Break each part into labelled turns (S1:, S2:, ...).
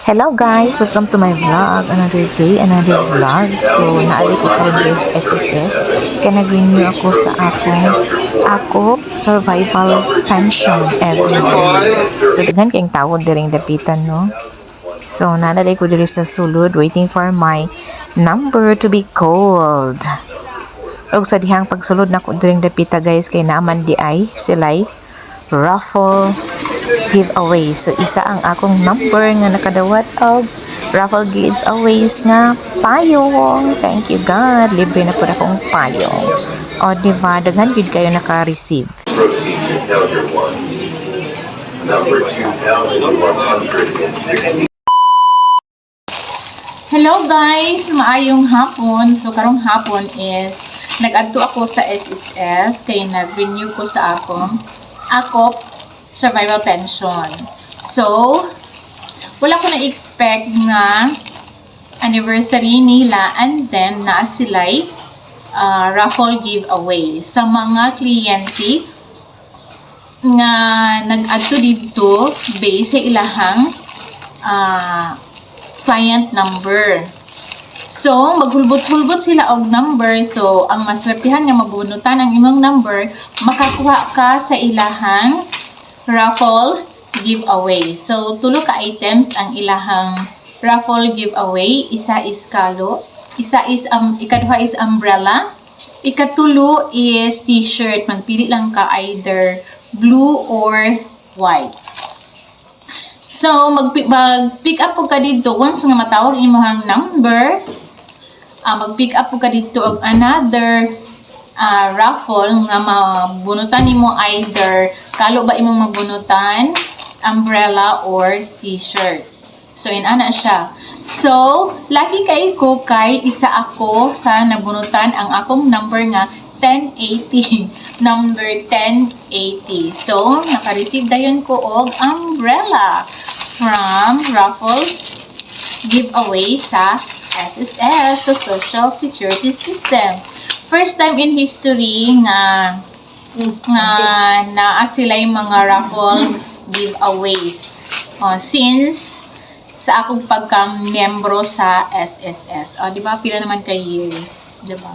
S1: Hello guys! Welcome to my vlog. Another day, another vlog. So, naali ko karon guys SSS. Kaya nag-renew ako sa akong survival pension every year. So, daghan kayong tawod diring dapitan, no? So, nalalay ko diri sa sulod waiting for my number to be called. Og sa dihang pagsulod na ko diring dapita guys kay naaman di ay silay raffle giveaway. So, isa ang akong number nga nakadawat og raffle giveaways nga payong. Thank you God. Libre na po akong payong. O, diba? Daghan gid kayo naka-receive.
S2: Hello guys! Maayong hapon. So, karong hapon is nag-adto ako sa SSS kay nag-renew ko sa akong survival pension. So, wala ko na-expect nga anniversary nila and then naa sila'y raffle giveaway sa mga kliyente nga nag-adto dito based sa ilahang client number. So, maghulbot-hulbot sila og number. So, ang maswertihan nga mabunutan ang imong number, makakuha ka sa ilahang raffle giveaway. So, tulo ka items ang ilahang raffle giveaway. Isa is kalo, ikaduha is umbrella, ikatulo is t-shirt. Magpili lang ka either blue or white. So, mag-pick up po ka dito. Once nga matawag imong number, mag-pick up po ka dito og another raffle nga mabunutan nimo either kalo ba imong mabunutan, umbrella or t-shirt. So, inana siya. So, lagi kay ko kay isa ako sa nabunutan ang akong number nga 1080. Number 1080. So, naka-receive dayon ko og umbrella from raffle giveaway sa SSS, sa Social Security System. First time in history nga naa sila yung mga raffle giveaways. Since sa akong pagka-membro sa SSS. Di ba? Pila naman kay years. Di ba?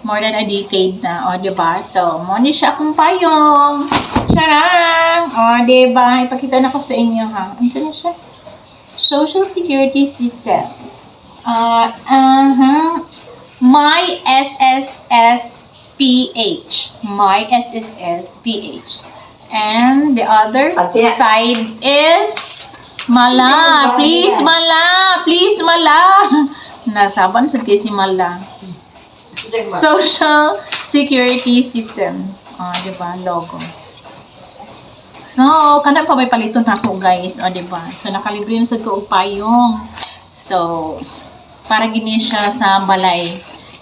S2: More than a decade na. Di ba? So, mo ni siya akong payong. Charang! Di ba? Ipakita na ko sa inyo, ha? Ano na siya? Social Security System. My SSS PH. My SSS PH. And the other side is Mala. Please, Mala. Please, Mala. Nasaban sa si Mala. Social Security System. Diba? Logo. So, kana pa may paliton na ako, guys. Diba? So, nakalibre na sa ko og payong. So, para gini siya sa balay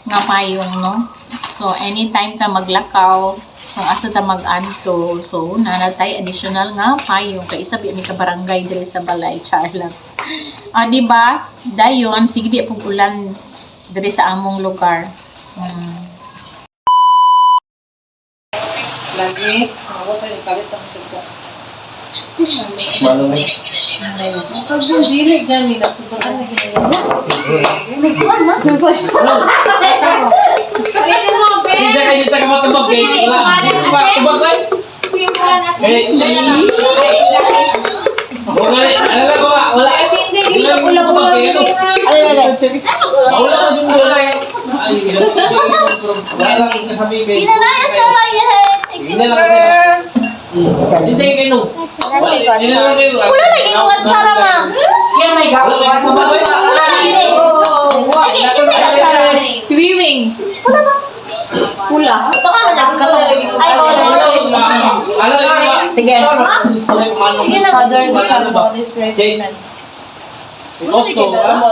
S2: nga payong, no? So, anytime ta maglakaw, kung asa ta mag-anto, so, nanatay additional nga payong. Kaya isa may kabarangay dire sa balay, char lang. Diba? Dayon, sige di pag ulan dire sa among lugar.
S3: Lagi, ako pa yung kalit ang suga.
S4: Malungit.
S3: Nakagundili gani na sobrang na ginagawa.
S4: Hindi kayo dito ka matubag eh. Wala. Tubag lang. Alala ko nga. Wala. Ilang tubag eh. Wala ka yung wala. Ay, wala lang kasabi kayo.
S5: Pinanayan ka ba yan?
S4: Hindi lang kasi. Hindi kayo no.
S5: Wala lagi mo ang tsara, ma'am.
S3: Siya may gawa.
S5: Wala lagi.
S2: Swimming.
S5: Pula. Ito ka man nagkakaroon. Ay,
S3: Sige.
S5: sige na.
S3: Father, the Son, and the Holy Spirit. Amen.
S4: Posto.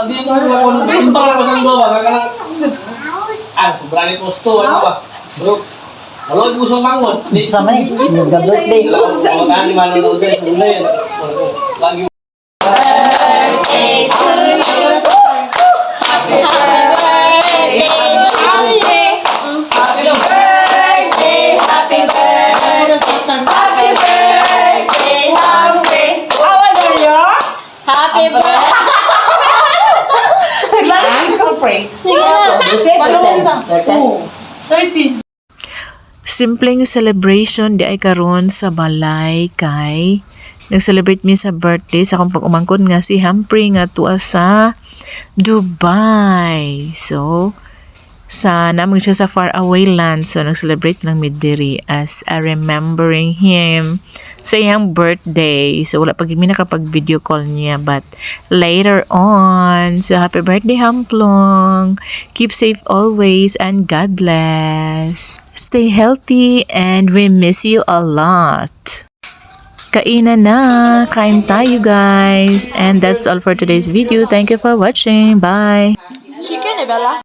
S4: Hindi mo simpa ka ng gawa. Sobrang posto. Ano ba? Bro. Wala ko gustong mangon.
S3: Sa may, nag-birthday.
S4: Wala ni manonood sa ulay. Lagi
S5: Birthday to you. Happy birthday to you. Happy birthday, happy birthday. Happy birthday, happy.
S3: How old are you?
S5: Happy Happy birthday!
S1: Simpleng celebration di ay karon sa balay kay nag-celebrate mi sa birthday sa akong pag-umangkon nga si Humphrey nga tuwa sa Dubai. So, sa namang siya sa far away land. So, nag-celebrate lang mi diri as a remembering him sa iyang birthday. So, wala pag mi nakapag-video call niya but later on. So, happy birthday, Hamplong. Keep safe always and God bless. Stay healthy and we miss you a lot. Kainan na! Kain tayo guys! And that's all for today's video. Thank you for watching. Bye!
S5: Chicken, Bella.